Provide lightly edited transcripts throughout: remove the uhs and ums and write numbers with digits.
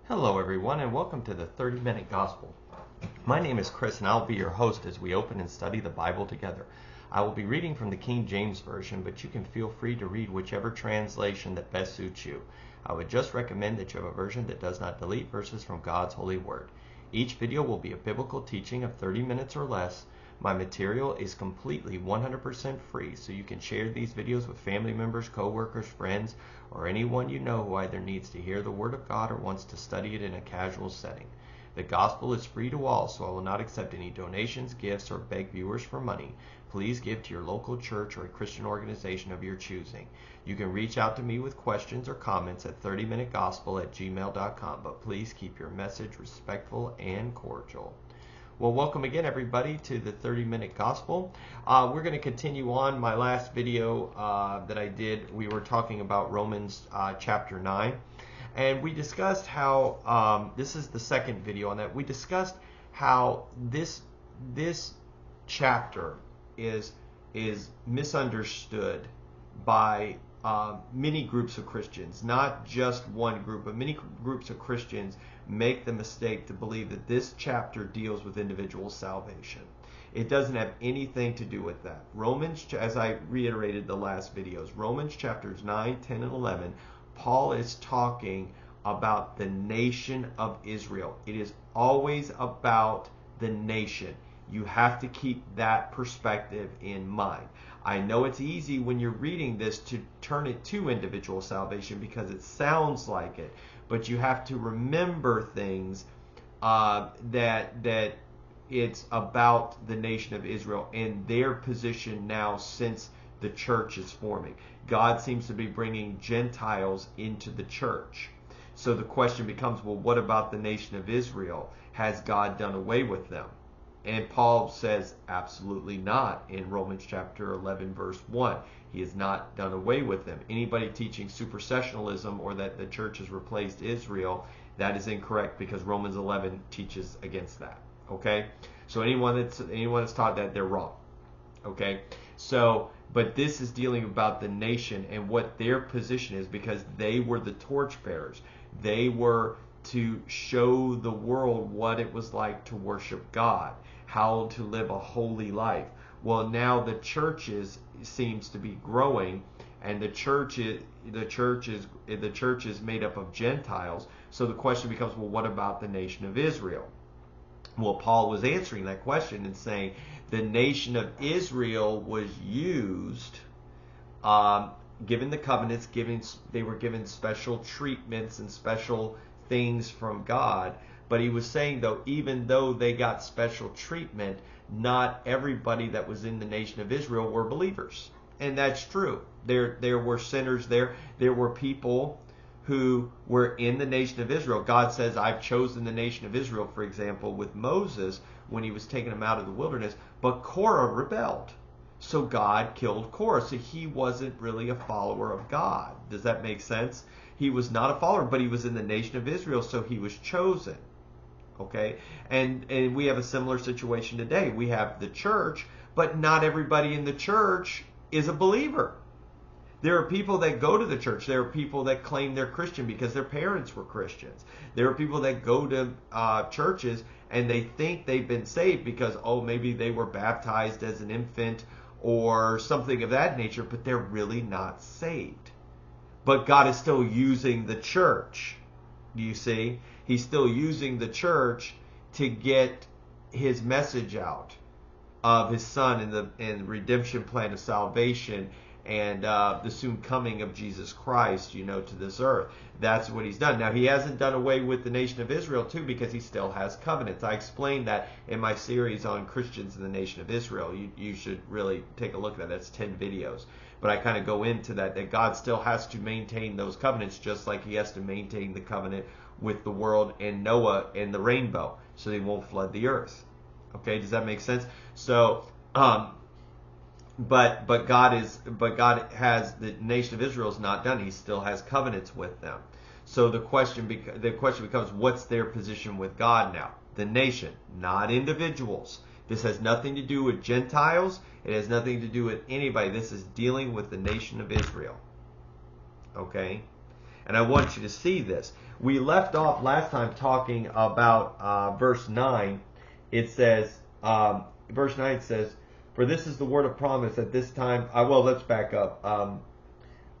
Hello, everyone, and welcome to the 30-Minute Gospel. My name is Chris, and I'll be your host as we open and study the Bible together. I will be reading from the King James Version, but you can feel free to read whichever translation that best suits you. I would just recommend that you have a version that does not delete verses from God's holy word. Each video will be a biblical teaching of 30 minutes or less. My material is completely 100% free, so you can share these videos with family members, co-workers, friends, or anyone you know who either needs to hear the Word of God or wants to study it in a casual setting. The gospel is free to all, so I will not accept any donations, gifts, or beg viewers for money. Please give to your local church or a Christian organization of your choosing. You can reach out to me with questions or comments at 30minutegospel@gmail.com, but please keep your message respectful and cordial. Well, welcome again, everybody, to the 30-Minute Gospel. We're going to continue on. My last video that I did, we were talking about Romans chapter 9. And we discussed how, this is the second video on that, we discussed how this chapter is misunderstood by many groups of Christians. Not just one group, but many groups of Christians make the mistake to believe that this chapter deals with individual salvation. It doesn't have anything to do with that. Romans, as I reiterated the last videos, Romans chapters 9, 10, and 11, Paul is talking about the nation of Israel. It is always about the nation. You have to keep that perspective in mind. I know it's easy when you're reading this to turn it to individual salvation because it sounds like it, but you have to remember things that it's about the nation of Israel and their position now since the church is forming. God seems to be bringing Gentiles into the church. So the question becomes, well, what about the nation of Israel? Has God done away with them? And Paul says, absolutely not, in Romans chapter 11, verse 1. He has not done away with them. Anybody teaching supersessionalism or that the church has replaced Israel, that is incorrect because Romans 11 teaches against that. Okay? So anyone that's taught that, they're wrong. Okay? So, but this is dealing about the nation and what their position is because they were the torchbearers. They were to show the world what it was like to worship God, how to live a holy life. Well, now the church seems to be growing, and the church is made up of Gentiles. So the question becomes, well, what about the nation of Israel? Well, Paul was answering that question and saying the nation of Israel was used, given the covenants, they were given special treatments and special things from God. But he was saying, though, even though they got special treatment, not everybody that was in the nation of Israel were believers. And that's true. There were sinners there. There were people who were in the nation of Israel. God says, I've chosen the nation of Israel, for example, with Moses when he was taking him out of the wilderness. But Korah rebelled. So God killed Korah. So he wasn't really a follower of God. Does that make sense? He was not a follower, but he was in the nation of Israel, so he was chosen. Okay? And we have a similar situation today. We have the church, but not everybody in the church is a believer. There are people that go to the church. There are people that claim they're Christian because their parents were Christians. There are people that go to churches and they think they've been saved because, oh, maybe they were baptized as an infant or something of that nature, but they're really not saved. But God is still using the church. Do you see? He's still using the church to get his message out of his son and the redemption plan of salvation and the soon coming of Jesus Christ, to this earth. That's what he's done. Now, he hasn't done away with the nation of Israel, too, because he still has covenants. I explained that in my series on Christians in the nation of Israel. You should really take a look at that. That's 10 videos. But I kind of go into that God still has to maintain those covenants, just like he has to maintain the covenant with the world and Noah and the rainbow, so they won't flood the earth. Okay, does that make sense? So, But God has, the nation of Israel is not done. He still has covenants with them. So the question becomes, what's their position with God now? The nation, not individuals. This has nothing to do with Gentiles. It has nothing to do with anybody. This is dealing with the nation of Israel. Okay? And I want you to see this. We left off last time talking about verse 9. It says, verse 9 says, "For this is the word of promise at this time." Let's back up.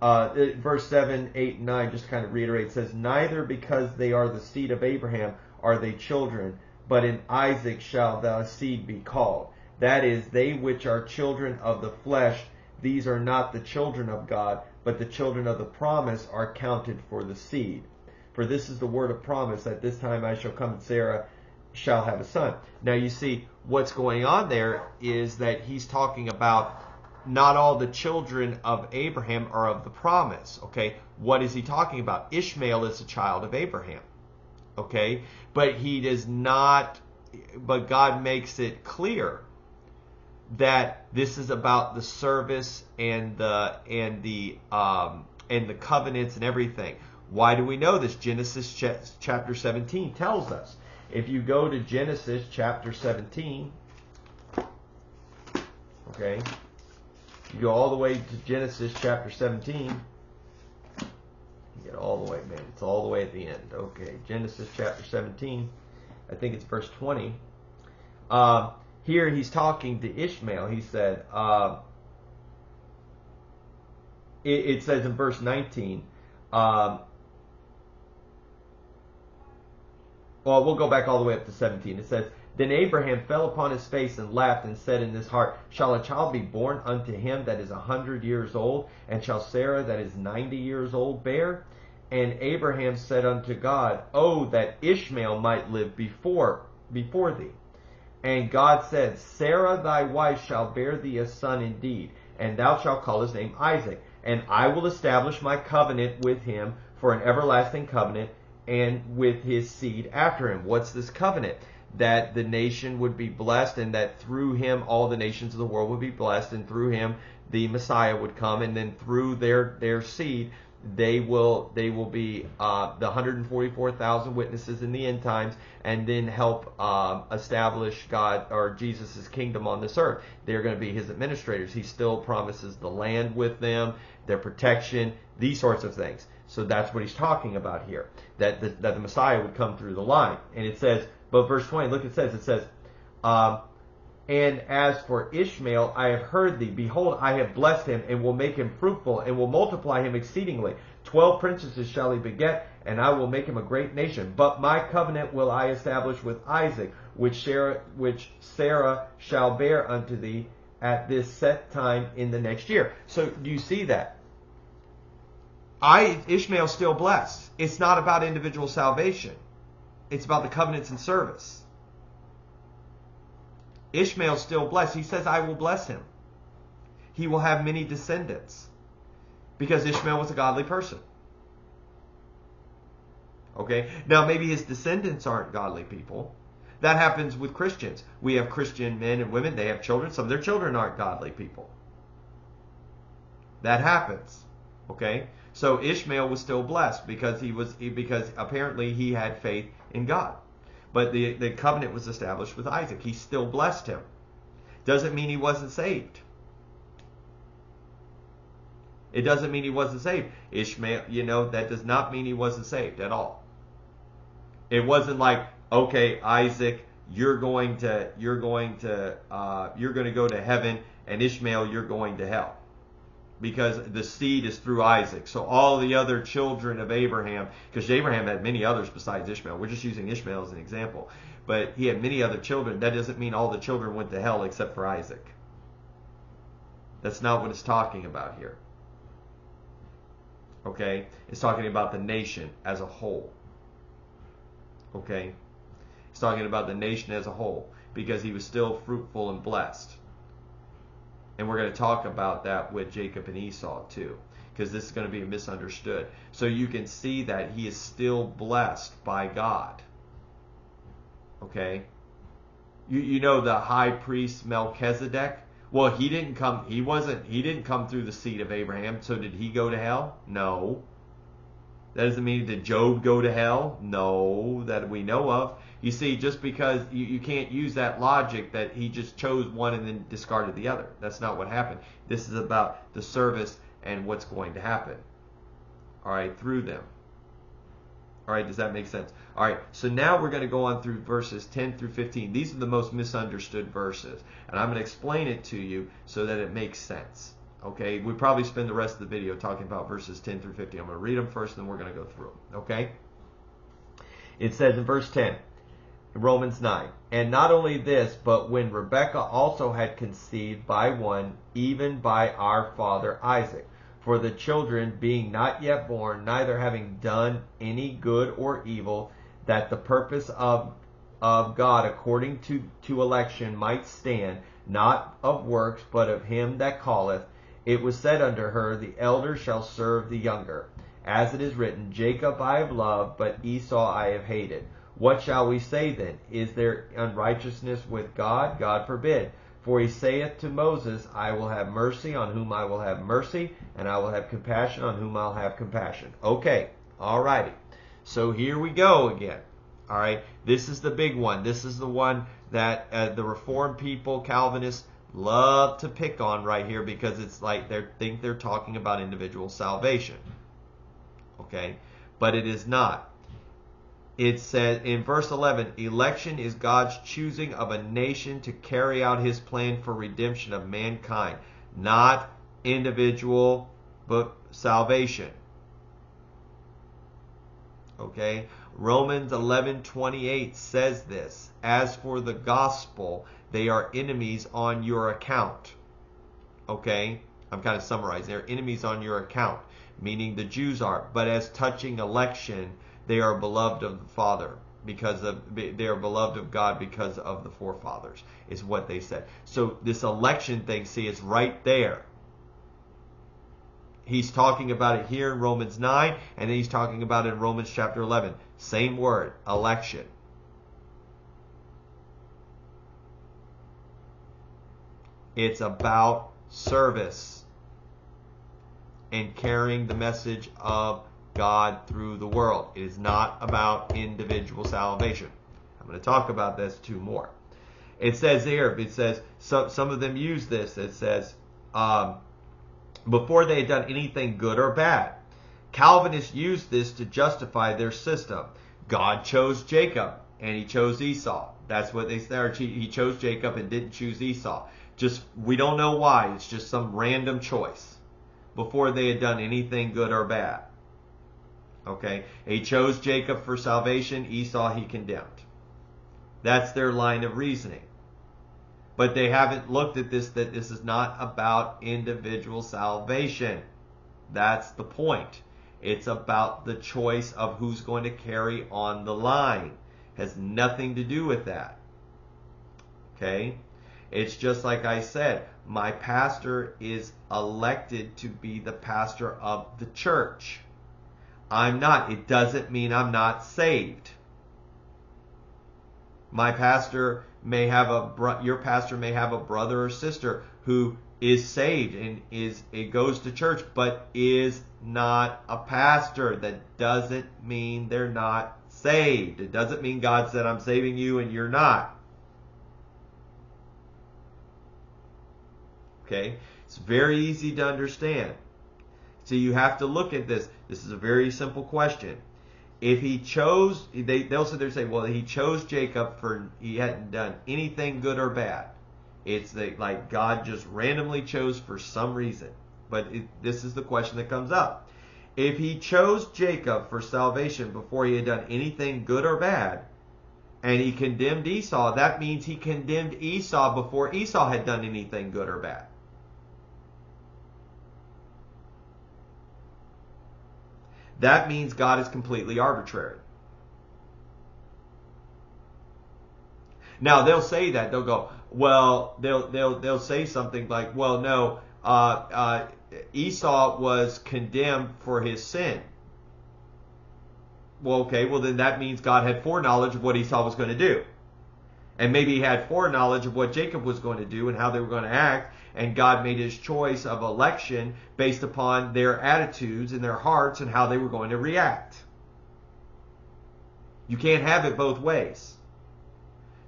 Verse 7, 8, and 9 just kind of reiterate. It says, "Neither because they are the seed of Abraham are they children, but in Isaac shall thy seed be called. That is, they which are children of the flesh, these are not the children of God, but the children of the promise are counted for the seed. For this is the word of promise, at this time I shall come and Sarah shall have a son." Now you see, what's going on there is that he's talking about not all the children of Abraham are of the promise. Okay, what is he talking about? Ishmael is a child of Abraham. Okay, but he does not. But God makes it clear that this is about the service and the covenants and everything. Why do we know this? Genesis chapter 17 tells us. If you go to Genesis chapter 17, okay, you go all the way to Genesis chapter 17. You get all the way, man. It's all the way at the end. Okay, Genesis chapter 17. I think it's verse 20. Here he's talking to Ishmael. He said, it says in verse 19, we'll go back all the way up to 17. It says, "Then Abraham fell upon his face and laughed and said in his heart, Shall a child be born unto him that is 100 years old? And shall Sarah that is 90 years old bear? And Abraham said unto God, Oh, that Ishmael might live before thee. And God said, Sarah thy wife shall bear thee a son indeed, and thou shalt call his name Isaac. And I will establish my covenant with him for an everlasting covenant, and with his seed after him." What's this covenant? That the nation would be blessed, and that through him all the nations of the world would be blessed, and through him the Messiah would come, and then through their seed they will be the 144,000 witnesses in the end times, and then help establish God or Jesus' kingdom on this earth. They're going to be his administrators. He still promises the land with them, their protection, these sorts of things. So that's what he's talking about here, that the Messiah would come through the line. And it says, but verse 20, look, it says, "And as for Ishmael, I have heard thee. Behold, I have blessed him, and will make him fruitful, and will multiply him exceedingly. 12 princesses shall he beget, and I will make him a great nation. But my covenant will I establish with Isaac, which Sarah shall bear unto thee at this set time in the next year." So do you see that? Ishmael's still blessed. It's not about individual salvation. It's about the covenants and service. Ishmael's still blessed. He says, I will bless him. He will have many descendants. Because Ishmael was a godly person. Okay? Now, maybe his descendants aren't godly people. That happens with Christians. We have Christian men and women. They have children. Some of their children aren't godly people. That happens. Okay? So Ishmael was still blessed because apparently he had faith in God. But the covenant was established with Isaac. He still blessed him. Doesn't mean he wasn't saved. It doesn't mean he wasn't saved. Ishmael, that does not mean he wasn't saved at all. It wasn't like, okay, Isaac, you're going to go to heaven, and Ishmael, you're going to hell. Because the seed is through Isaac. So all the other children of Abraham, because Abraham had many others besides Ishmael. We're just using Ishmael as an example. But he had many other children. That doesn't mean all the children went to hell except for Isaac. That's not what it's talking about here. Okay? It's talking about the nation as a whole. Okay? It's talking about the nation as a whole. Because he was still fruitful and blessed. And we're going to talk about that with Jacob and Esau too, because this is going to be misunderstood. So you can see that he is still blessed by God. Okay? You know the high priest Melchizedek? Well, he didn't come through the seed of Abraham, so did he go to hell? No. That doesn't mean did Job go to hell? No, that we know of. You see, just because you can't use that logic that he just chose one and then discarded the other. That's not what happened. This is about the service and what's going to happen. All right, through them. All right, does that make sense? All right, so now we're going to go on through verses 10 through 15. These are the most misunderstood verses, and I'm going to explain it to you so that it makes sense. Okay, we probably spend the rest of the video talking about verses 10 through 15. I'm going to read them first, and then we're going to go through them. Okay? It says in verse 10, Romans 9, and not only this, but when Rebekah also had conceived by one, even by our father Isaac, for the children being not yet born, neither having done any good or evil, that the purpose of God according to election might stand, not of works, but of him that calleth, it was said unto her, the elder shall serve the younger. As it is written, Jacob I have loved, but Esau I have hated. What shall we say then? Is there unrighteousness with God? God forbid. For he saith to Moses, I will have mercy on whom I will have mercy, and I will have compassion on whom I'll have compassion. Okay, alrighty. So here we go again. Alright, this is the big one. This is the one that the Reformed people, Calvinists, love to pick on right here because it's like they think they're talking about individual salvation. Okay, but it is not. It said in verse 11, election is God's choosing of a nation to carry out his plan for redemption of mankind, not individual but salvation. Okay, Romans 11:28 says this, as for the gospel, they are enemies on your account. Okay, I'm kind of summarizing. They're enemies on your account, meaning the Jews are. But as touching election, they are beloved of the Father they are beloved of God because of the forefathers, is what they said. So this election thing, see, is right there. He's talking about it here in Romans 9, and then he's talking about it in Romans chapter 11. Same word, election. It's about service and carrying the message of God through the world. It is not about individual salvation. I'm going to talk about this two more. It says here, it says, some of them use this. It says, before they had done anything good or bad. Calvinists used this to justify their system. God chose Jacob and he chose Esau. That's what they said. He chose Jacob and didn't choose Esau. We don't know why. It's just some random choice. Before they had done anything good or bad. Okay, he chose Jacob for salvation, Esau he condemned. That's their line of reasoning. But they haven't looked at this, that this is not about individual salvation. That's the point. It's about the choice of who's going to carry on the line. It has nothing to do with that. Okay? It's just like I said, my pastor is elected to be the pastor of the church. I'm not. It doesn't mean I'm not saved. My pastor may have your pastor may have a brother or sister who is saved and it goes to church, but is not a pastor. That doesn't mean they're not saved. It doesn't mean God said, I'm saving you and you're not. Okay? It's very easy to understand. So you have to look at this. This is a very simple question. If he chose, they'll sit there and say, well, he chose Jacob for he hadn't done anything good or bad. It's like God just randomly chose for some reason. But this is the question that comes up. If he chose Jacob for salvation before he had done anything good or bad, and he condemned Esau, that means he condemned Esau before Esau had done anything good or bad. That means God is completely arbitrary. Now they'll say that, they'll go, well, they'll say something like, well, no, Esau was condemned for his sin. Well, okay, well then that means God had foreknowledge of what Esau was going to do. And maybe he had foreknowledge of what Jacob was going to do and how they were going to act. And God made his choice of election based upon their attitudes and their hearts and how they were going to react. You can't have it both ways.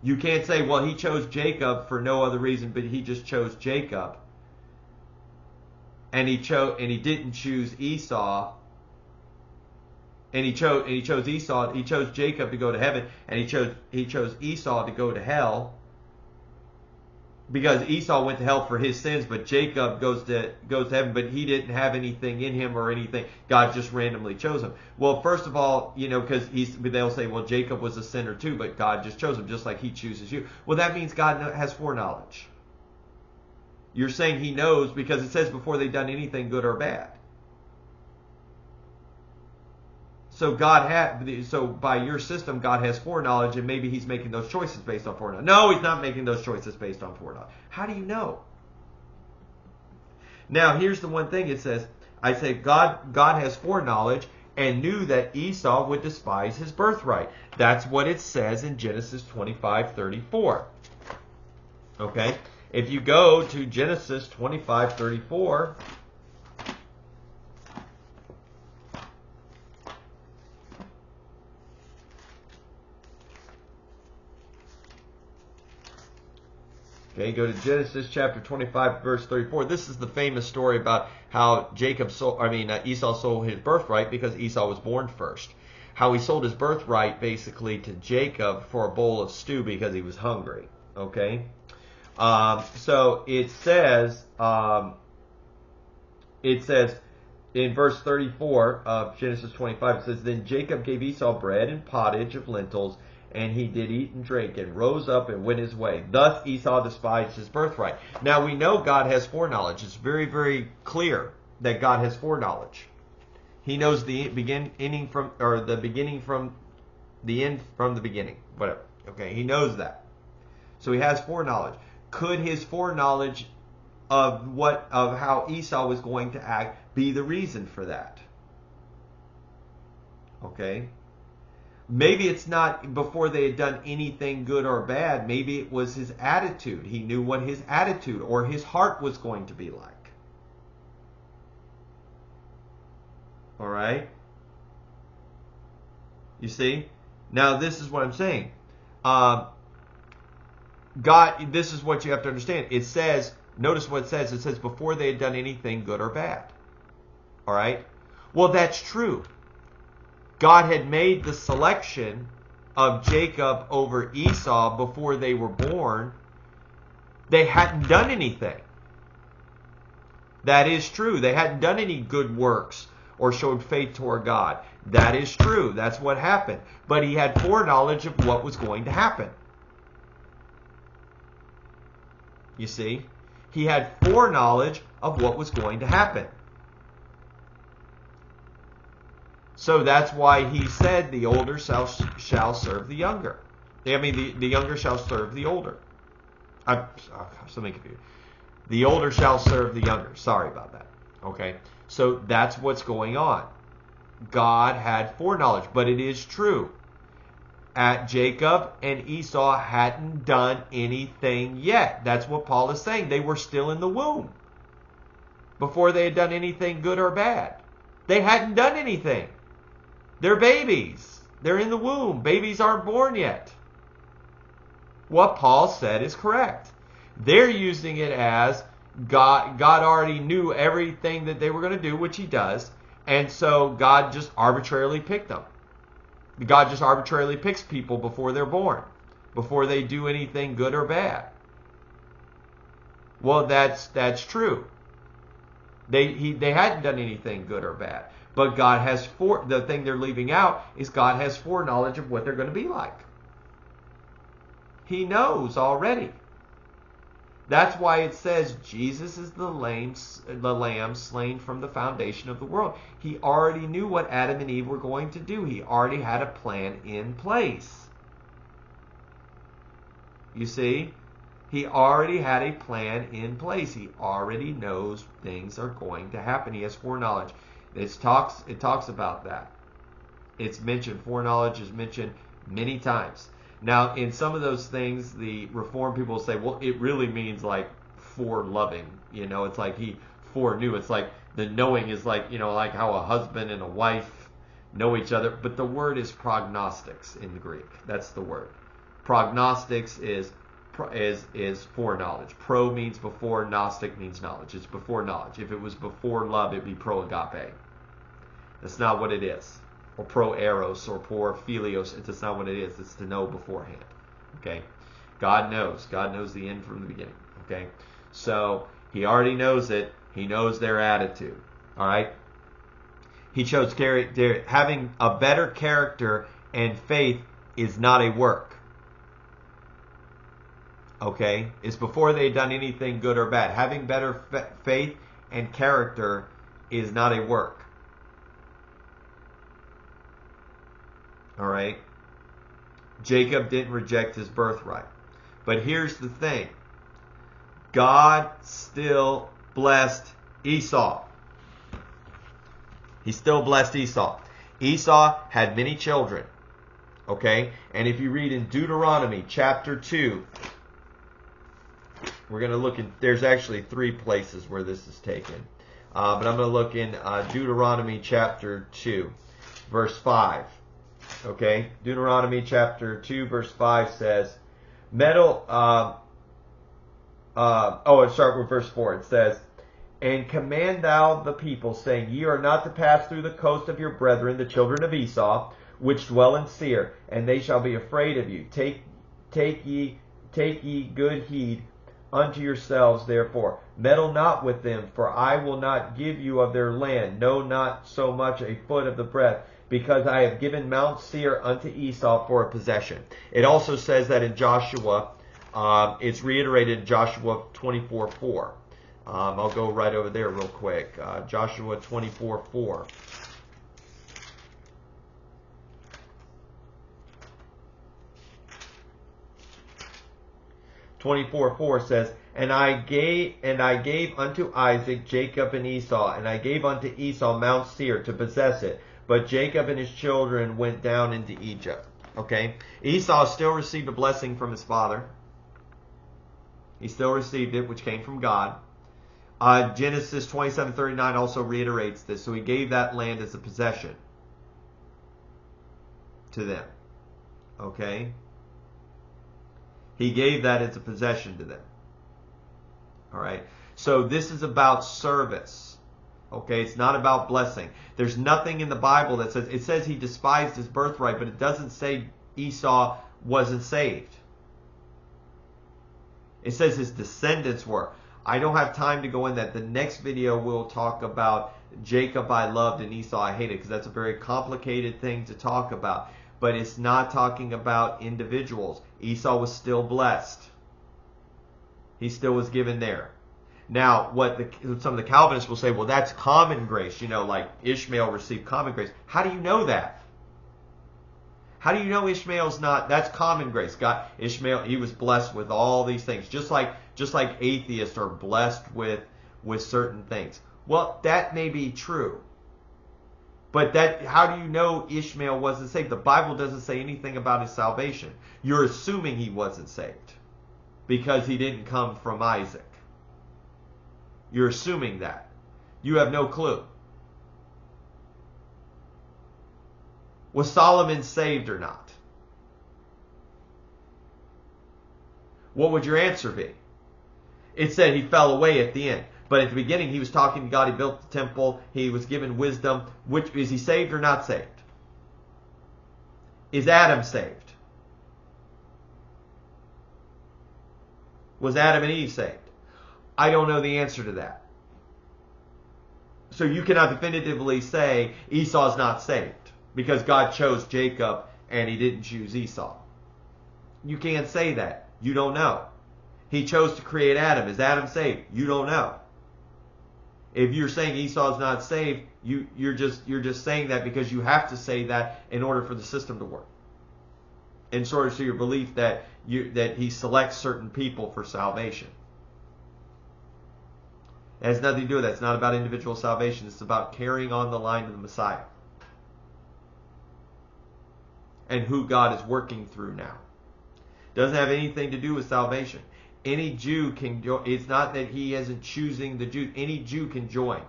You can't say, well, he chose Jacob for no other reason, but he just chose Jacob. And he didn't choose Esau And he chose Esau. He chose Jacob to go to heaven, and he chose Esau to go to hell, because Esau went to hell for his sins, but Jacob goes to heaven, but he didn't have anything in him or anything. God just randomly chose him. Well, first of all, because they'll say, well, Jacob was a sinner too, but God just chose him, just like he chooses you. Well, that means God has foreknowledge. You're saying he knows because it says before they've done anything good or bad. So by your system, God has foreknowledge, and maybe he's making those choices based on foreknowledge. No, he's not making those choices based on foreknowledge. How do you know? Now, here's the one thing it says. I say God has foreknowledge and knew that Esau would despise his birthright. That's what it says in Genesis 25:34. Okay? If you go to Genesis 25:34, okay, go to Genesis chapter 25, verse 34. This is the famous story about how Esau sold his birthright because Esau was born first. How he sold his birthright basically to Jacob for a bowl of stew because he was hungry. Okay, so it says in verse 34 of Genesis 25, it says, "Then Jacob gave Esau bread and pottage of lentils, and he did eat and drink, and rose up and went his way. Thus Esau despised his birthright." Now we know God has foreknowledge. It's very, very clear that God has foreknowledge. He knows the beginning from the end from the beginning. Whatever. Okay, he knows that. So he has foreknowledge. Could his foreknowledge of how Esau was going to act be the reason for that? Okay. Maybe it's not before they had done anything good or bad. Maybe it was his attitude. He knew what his attitude or his heart was going to be like. All right? You see? Now, this is what I'm saying. God, this is what you have to understand. It says, notice what it says. It says before they had done anything good or bad. All right? Well, that's true. God had made the selection of Jacob over Esau before they were born. They hadn't done anything. That is true. They hadn't done any good works or showed faith toward God. That is true. That's what happened. But he had foreknowledge of what was going to happen. You see? He had foreknowledge of what was going to happen. So that's why he said the older shall serve the younger. I mean, the younger shall serve the older. I'm something confused. The older shall serve the younger. Sorry about that. Okay? So that's what's going on. God had foreknowledge, but it is true. Jacob and Esau hadn't done anything yet. That's what Paul is saying. They were still in the womb before they had done anything good or bad. They hadn't done anything. They're babies. They're in the womb. Babies aren't born yet. What Paul said is correct. They're using it as God already knew everything that they were going to do, which he does, and so God just arbitrarily picked them. God just arbitrarily picks people before they're born, before they do anything good or bad. Well, that's true. They hadn't done anything good or bad. But God has the thing they're leaving out is God has foreknowledge of what they're going to be like. He knows already. That's why it says Jesus is the lamb slain from the foundation of the world. He already knew what Adam and Eve were going to do. He already had a plan in place. You see? He already had a plan in place. He already knows things are going to happen. He has foreknowledge. It talks about that. It's mentioned. Foreknowledge is mentioned many times. Now, in some of those things, the Reformed people say, well, it really means like foreloving. It's like he foreknew. It's like the knowing is like, like how a husband and a wife know each other. But the word is prognostics in the Greek. That's the word. Prognostics is foreknowledge. Pro means before, gnostic means knowledge. It's before knowledge. If it was before love, it'd be pro agape. That's not what it is. or pro eros or pro philios. It's not what it is. It's to know beforehand. Okay, God knows. God knows the end from the beginning. Okay, so He already knows it. He knows their attitude. All right. He chose having a better character and faith is not a work. Okay, it's before they've done anything good or bad. Having better faith and character is not a work. All right. Jacob didn't reject his birthright. But here's the thing. God still blessed Esau. He still blessed Esau. Esau had many children. Okay? And if you read in Deuteronomy chapter 2, we're going to look in, there's actually 3 places where this is taken. But I'm going to look in Deuteronomy chapter 2, verse 5. Okay? Deuteronomy chapter 2, verse 5 says, I'll start with verse 4. It says, And command thou the people, saying, Ye are not to pass through the coast of your brethren, the children of Esau, which dwell in Seir, and they shall be afraid of you. Take ye good heed unto yourselves, therefore. Meddle not with them, for I will not give you of their land, no, not so much a foot of the breadth, because I have given Mount Seir unto Esau for a possession. It also says that in Joshua, it's reiterated in Joshua 24:4. I'll go right over there real quick. Joshua 24:4. 24:4 says, And I gave unto Isaac Jacob and Esau, and I gave unto Esau Mount Seir to possess it. But Jacob and his children went down into Egypt. Okay? Esau still received a blessing from his father. He still received it, which came from God. Genesis 27:39 also reiterates this. So he gave that land as a possession to them. Okay? He gave that as a possession to them. All right? So this is about service. Okay? It's not about blessing. There's nothing in the Bible that says, it says he despised his birthright, but it doesn't say Esau wasn't saved. It says his descendants were. I don't have time to go in that. The next video we'll talk about Jacob I loved and Esau I hated, because that's a very complicated thing to talk about. But it's not talking about individuals. Esau was still blessed. He still was given there. Now, some of the Calvinists will say, well, that's common grace. You know, like Ishmael received common grace. How do you know that? How do you know Ishmael's not? That's common grace. God, Ishmael, he was blessed with all these things, just like atheists are blessed with certain things. Well, that may be true, but how do you know Ishmael wasn't saved? The Bible doesn't say anything about his salvation. You're assuming he wasn't saved because he didn't come from Isaac. You're assuming that. You have no clue. Was Solomon saved or not? What would your answer be? It said he fell away at the end. But at the beginning, he was talking to God. He built the temple. He was given wisdom. Is he saved or not saved? Is Adam saved? Was Adam and Eve saved? I don't know the answer to that. So you cannot definitively say Esau's not saved because God chose Jacob and he didn't choose Esau. You can't say that. You don't know. He chose to create Adam. Is Adam saved? You don't know. If you're saying Esau's not saved, you're just saying that because you have to say that in order for the system to work. In sort of your belief that he selects certain people for salvation. It has nothing to do with that. It's not about individual salvation. It's about carrying on the line of the Messiah. And who God is working through now. Doesn't have anything to do with salvation. Any Jew can join. It's not that he isn't choosing the Jew. Any Jew can join.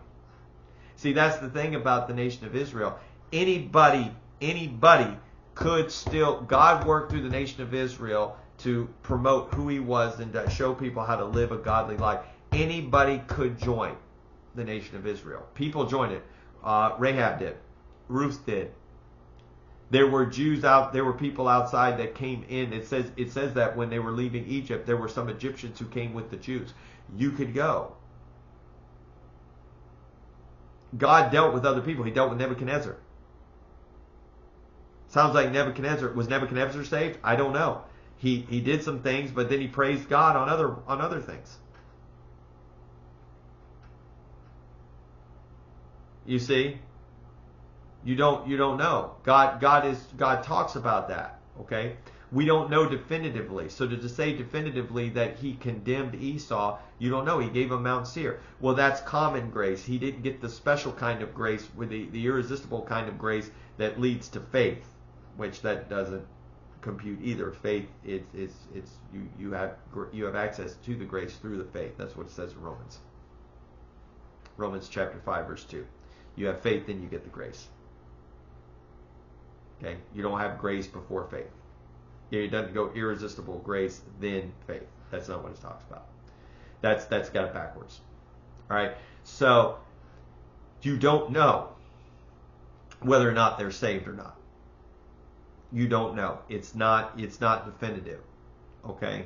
See, that's the thing about the nation of Israel. Anybody could still, God worked through the nation of Israel to promote who he was and to show people how to live a godly life. Anybody could join the nation of Israel. People joined it. Rahab did. Ruth did. There were Jews out, there were people outside that came in. It says that when they were leaving Egypt, there were some Egyptians who came with the Jews. You could go. God dealt with other people. He dealt with Nebuchadnezzar. Sounds like was Nebuchadnezzar saved? I don't know. He did some things, but then he praised God on other things. You see? You don't know. God talks about that, okay? We don't know definitively. So to say definitively that he condemned Esau, you don't know. He gave him Mount Seir. Well, that's common grace. He didn't get the special kind of grace, with the irresistible kind of grace that leads to faith, which that doesn't compute either. Faith, you have access to the grace through the faith. That's what it says in Romans. Romans chapter 5, verse 2. You have faith, then you get the grace. Okay? You don't have grace before faith. It doesn't go irresistible grace, then faith. That's not what it talks about. That's got it backwards. All right? So, you don't know whether or not they're saved or not. You don't know. It's not definitive. Okay?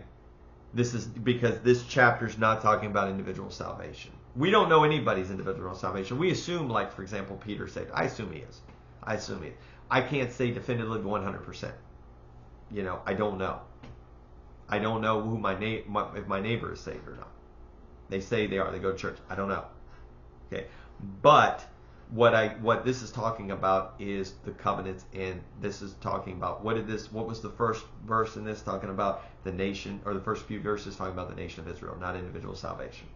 This is because this chapter is not talking about individual salvation. We don't know anybody's individual salvation. We assume, like, for example, Peter's saved. I assume he is. I can't say definitively 100%. You know, I don't know. I don't know who if my neighbor is saved or not. They say they are. They go to church. I don't know. Okay, but what this is talking about is the covenants, and this is talking about what was the first verse in this talking about? The nation, or the first few verses talking about the nation of Israel, not individual salvation.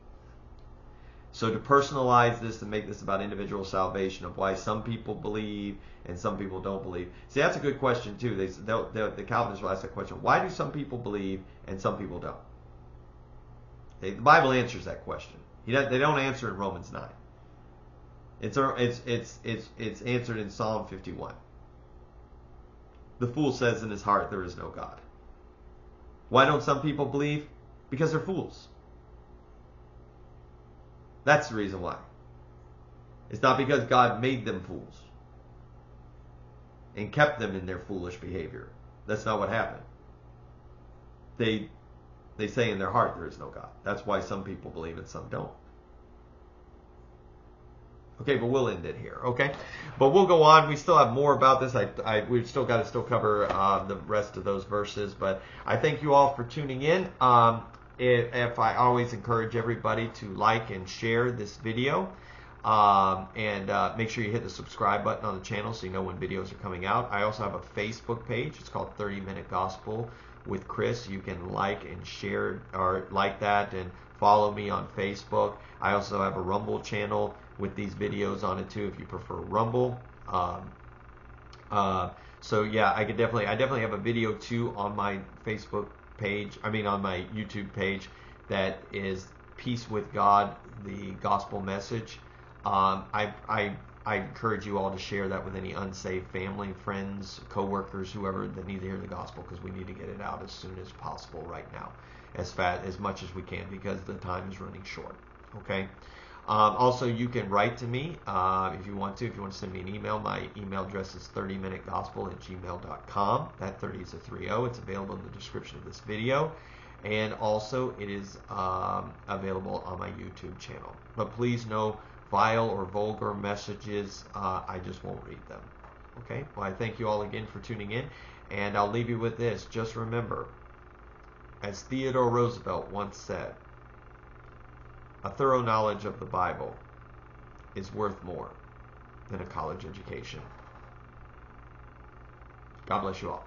So to personalize this and make this about individual salvation of why some people believe and some people don't believe. See, that's a good question too. The Calvinists will ask that question. Why do some people believe and some people don't? Okay, the Bible answers that question. They don't answer in Romans 9. It's answered in Psalm 51. The fool says in his heart there is no God. Why don't some people believe? Because they're fools. That's the reason why. It's not because God made them fools and kept them in their foolish behavior. That's not what happened. They say in their heart there is no God. That's why some people believe and some don't. Okay, but we'll end it here, okay? But we'll go on. We still have more about this. We've still got to cover the rest of those verses. But I thank you all for tuning in. If I always encourage everybody to like and share this video, and make sure you hit the subscribe button on the channel so you know when videos are coming out. I also have a Facebook page. It's called 30 Minute Gospel with Chris. You can like and share, or like that, and follow me on Facebook. I also have a Rumble channel with these videos on it too, if you prefer Rumble. So yeah, I definitely have a video too on my Facebook page. On my YouTube page, that is Peace with God, the gospel message. I encourage you all to share that with any unsaved family, friends, co-workers, whoever that need to hear the gospel, because we need to get it out as soon as possible right now, as much as we can, because the time is running short. Okay. Also, you can write to me if you want to. If you want to send me an email, my email address is 30minutegospel@gmail.com. That 30 is a 30. It's available in the description of this video. And also, it is available on my YouTube channel. But please, no vile or vulgar messages. I just won't read them. Okay? Well, I thank you all again for tuning in. And I'll leave you with this. Just remember, as Theodore Roosevelt once said, a thorough knowledge of the Bible is worth more than a college education. God bless you all.